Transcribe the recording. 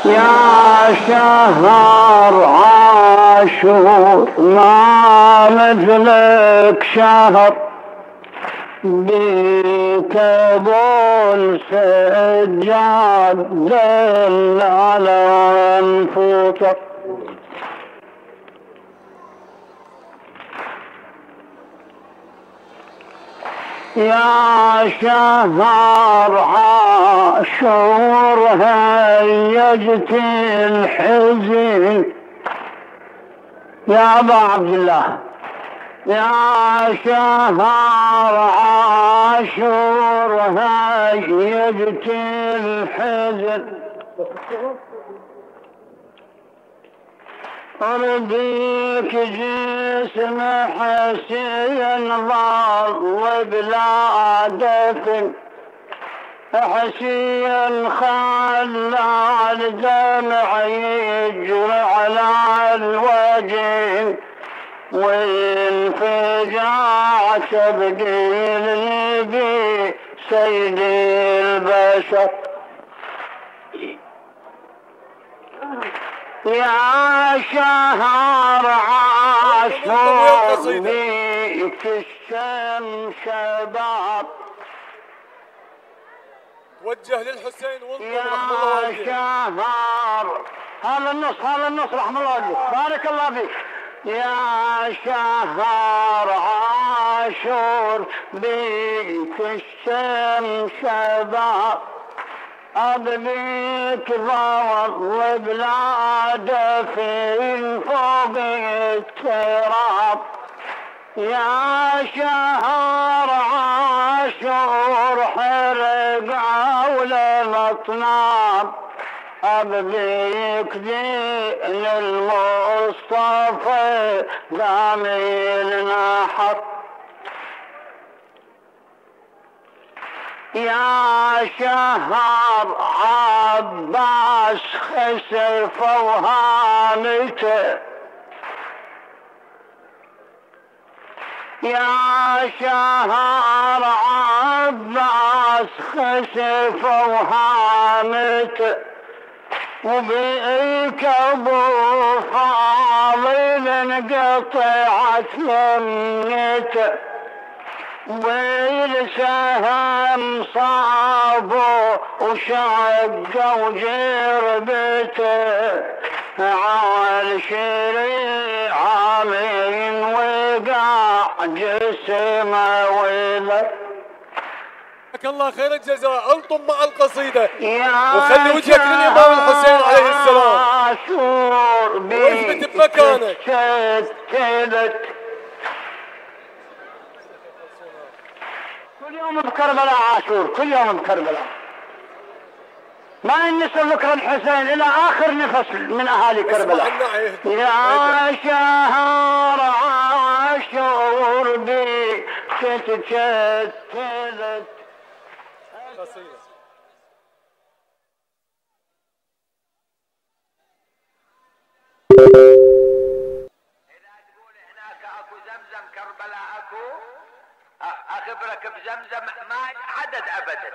يا شهر عاشور ما مثلك شهر بك ابو سجاد دل على انفطر. يا شهر عاشور هيجت الحزن يا ابا عبد الله. يا شهر عاشور هيجت الحزن ربيك جسم حسين ظل بلا دفن حسين خلى الدمع يجري على الوجه وانفجاع تبدي النبي سيد البشر. يا شهر عاشور بيك الشمس باب وجه للحسين يا شهر. هذا النص رحمه الله عليك بارك الله فيك. يا شهر عاشور بيك الشمس باب أضبيك ظل بلا دفن فوق التراب. يا شهر عاشور حرق أولى الأطناب أبديك دين المصطفى ذامي النحر. يا شهر عباس خسف وهانته. يا شهر عباس خسف وهانته وبيك ابو فاضل انقطعت يمنته والسهم صابه وشق وجربته عال شريعة من وقع جسمه وذر. جزاك الله خير الجزاء. الطم مع القصيدة وخلي وجهك للإمام الحسين عليه السلام واثبت بمكانك. كل يوم بكربلاء عاشور كل يوم بكربلاء ما ينسى ذكر الحسين إلى آخر نفس من أهالي كربلاء. يا شهر عاشور بي تتشتت إذا تقول هناك أكو زمزم كربلاء أكو أخبرك بزمزم ما عدد أبدا.